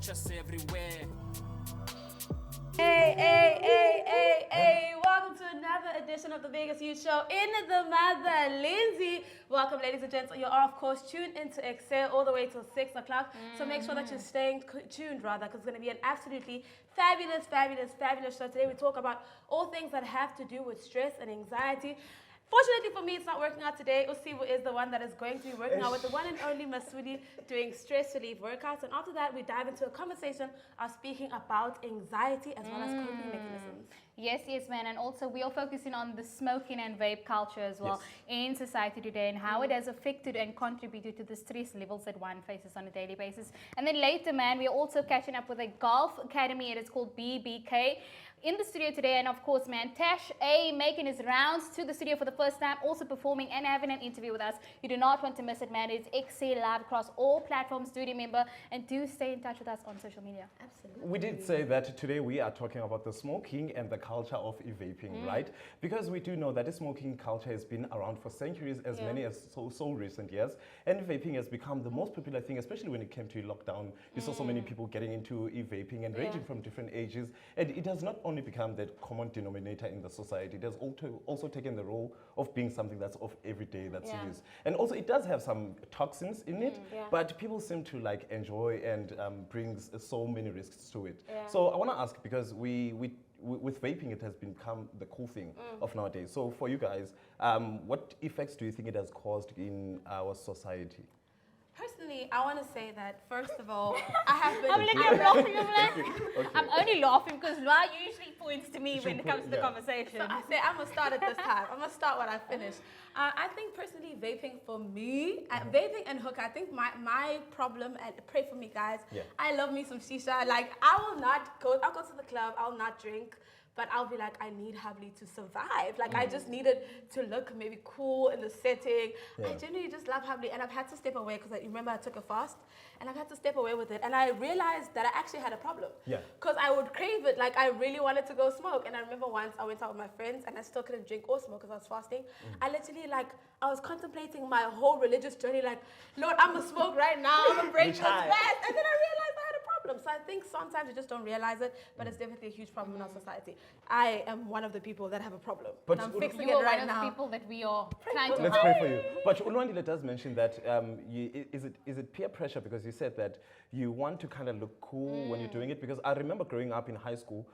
just everywhere. Hey, welcome to another edition of the Biggest Youth Show in the Mother Lindsay. Welcome, ladies and gents. You are, of course, tuned into EKSE all the way till 6 o'clock. So make sure that you're staying tuned, rather, because it's going to be an absolutely fabulous show. Today we talk about all things that have to do with stress and anxiety. Fortunately for me, it's not working out today. Usibu is the one that is going to be working out with the one and only Masudi doing stress relief workouts. And after that, we dive into a conversation of speaking about anxiety as well as coping mechanisms. Yes, man. And also, we are focusing on the smoking and vape culture as well in society today and how it has affected and contributed to the stress levels that one faces on a daily basis. And then later, man, we're also catching up with a golf academy. It is called BBK. In the studio today, and of course, man, Tash A making his rounds to the studio for the first time, also performing and having an interview with us. You do not want to miss it, man. It's EKSE live across all platforms. Do remember and do stay in touch with us on social media. Absolutely. We did say that today we are talking about the smoking and the culture of e-vaping, right? Because we do know that the smoking culture has been around for centuries, as many as so recent years, and vaping has become the most popular thing, especially when it came to lockdown. You saw so many people getting into e-vaping and ranging from different ages, and it has not only become the common denominator in the society, it has also taken the role of being something that's of every day that's used. And also it does have some toxins in it, but people seem to like enjoy and brings so many risks to it. So I want to ask, because with vaping, it has become the cool thing of nowadays. So for you guys, what effects do you think it has caused in our society? Personally, I want to say that, first of all, I have been... I'm laughing. I'm only laughing because Lua usually points to me when it comes to the conversation. So I say I'm going to start at this time. I'm going to start when I finish. I think personally vaping for me, vaping and hookah, I think my problem, and pray for me guys, I love me some shisha. Like I'll go to the club, I'll not drink, but I'll be like, I need Habli to survive. Like I just needed to look maybe cool in the setting. I genuinely just love Habli, and I've had to step away because remember I took a fast, and I've had to step away with it. And I realized that I actually had a problem. Because I would crave it, like I really wanted to go smoke. And I remember once I went out with my friends, and I still couldn't drink or smoke because I was fasting. I literally I was contemplating my whole religious journey, like, Lord, I'm gonna smoke right now, I'm gonna break this fast. And then I realized I had a problem. So I think sometimes you just don't realize it, but it's definitely a huge problem in our society. I am one of the people that have a problem. But I'm fixing it right now. One of the people that we are trying to Let's pray for you. But Ulwandile does mention that, is it peer pressure? Because you said that you want to kind of look cool when you're doing it. Because I remember growing up in high school,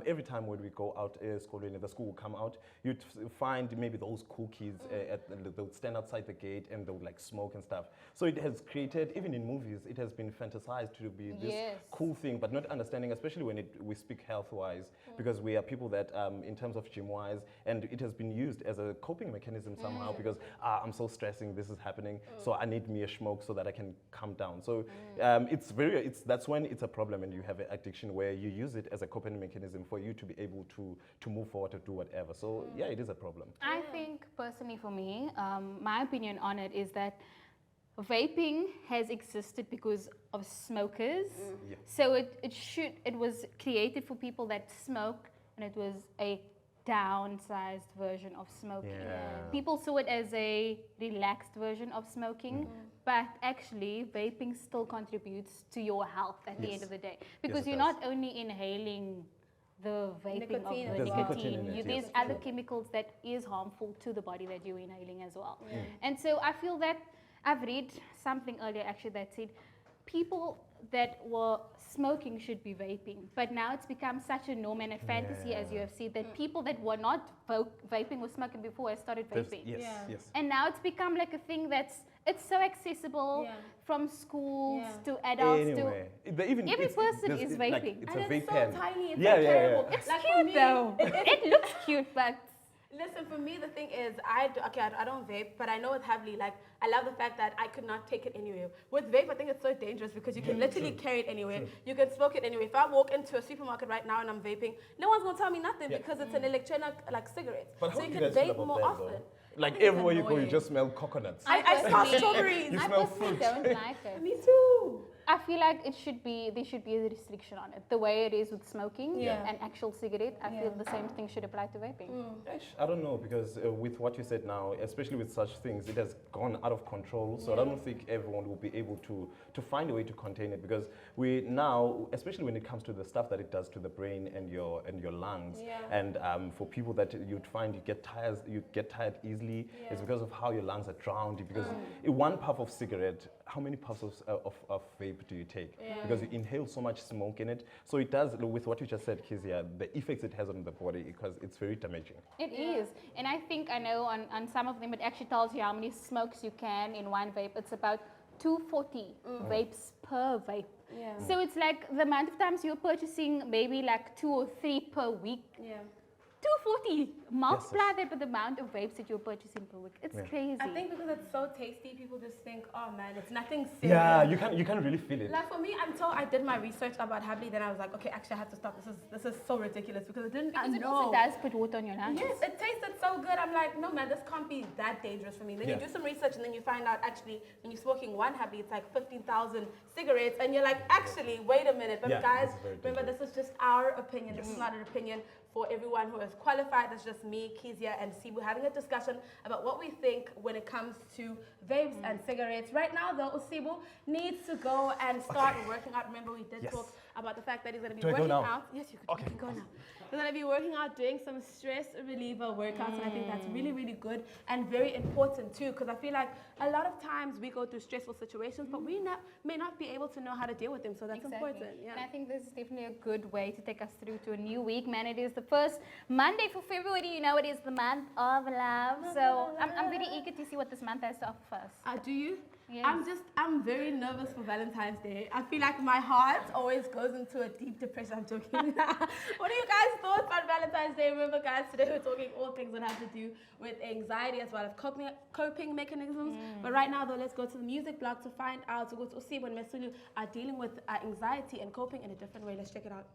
every time when we go out school, when the school would come out, you'd find maybe those cool kids, they would stand outside the gate and they would like smoke and stuff. So it has created, even in movies, it has been fantasized to be this cool thing, but not understanding, especially when we speak health-wise, because we are people that, in terms of gym-wise, and it has been used as a coping mechanism somehow, because I'm so stressing, this is happening, so I need me a smoke so that I can calm down. So that's when it's a problem, and you have an addiction where you use it as a coping mechanism for you to be able to move forward or do whatever. So yeah, it is a problem. I think personally for me, my opinion on it is that vaping has existed because of smokers. So it was created for people that smoke, and it was a downsized version of smoking. People saw it as a relaxed version of smoking, but actually vaping still contributes to your health at the end of the day, because you're not only inhaling the vaping of the nicotine. There's other chemicals that is harmful to the body that you're inhaling as well. And so I feel that I've read something earlier actually that said people that were smoking should be vaping, but now it's become such a norm and a fantasy, as you have said, that people that were not vaping or smoking before have started vaping. And now it's become like a thing it's so accessible from schools to adults every person is vaping. Like, it's and a vape it's so pen. tiny, it's so terrible. It's like cute though. It looks cute, but listen, for me, the thing is, I don't vape, but I know with Havli, like, I love the fact that I could not take it anywhere. With vape, I think it's so dangerous because you can literally carry it anywhere. You can smoke it anywhere. If I walk into a supermarket right now and I'm vaping, no one's going to tell me nothing because it's an electronic, like, cigarette. But so you can vape more often. Like, everywhere you go, you just smell coconuts. I smell strawberries. You I smell personally fruit. don't like it. Me too. I feel like there should be a restriction on it. The way it is with smoking and actual cigarette, I feel the same thing should apply to vaping. I don't know, because with what you said now, especially with such things, it has gone out of control. So I don't think everyone will be able to find a way to contain it, because we now, especially when it comes to the stuff that it does to the brain and your lungs, and for people that you'd find you get tired easily, it's because of how your lungs are drowned. Because in one puff of cigarette, how many puffs of vape do you take? Because you inhale so much smoke in it. So it does, with what you just said, Kezia, the effects it has on the body, because it's very damaging. It is. And I think I know on some of them it actually tells you how many smokes you can in one vape. It's about 240 vapes per vape. So it's like the amount of times you're purchasing maybe like 2 or 3 per week. 240. Multiply that with the amount of vapes that you're purchasing per week. It's crazy. I think because it's so tasty, people just think, oh man, it's nothing serious. Yeah, you can't really feel it. Like for me, until I did my research about Habli, then I was like, okay, actually I have to stop. This is so ridiculous, because it also does put water on your lungs. Yes, it tasted so good. I'm like, no man, this can't be that dangerous for me. Then you do some research and then you find out actually when you're smoking one Habli, it's like 15,000 cigarettes, and you're like, actually, wait a minute. But guys, remember, this is just our opinion. This is not an opinion for everyone who is qualified. That's just me, Kezia, and Sibu having a discussion about what we think when it comes to vapes and cigarettes. Right now, though, Sibu needs to go and start working out. Remember, we did talk about the fact that he's going to be working out. Yes, you can go now. He's going to be working out, doing some stress reliever workouts, and I think that's really, really good and very important too, because I feel like a lot of times we go through stressful situations, but we may not be able to know how to deal with them, so that's important. And I think this is definitely a good way to take us through to a new week, man. It is the first Monday for February. You know, it is the month of love, so I'm very eager to see what this month has to offer us. Do you? Yes. I'm very nervous for Valentine's Day. I feel like my heart always goes into a deep depression. I'm joking. What are you guys' thoughts on Valentine's Day? Remember, guys, today we're talking all things that have to do with anxiety as well as coping mechanisms. But right now, though, let's go to the music blog to find out. To go to see when Mesulu are dealing with anxiety and coping in a different way. Let's check it out.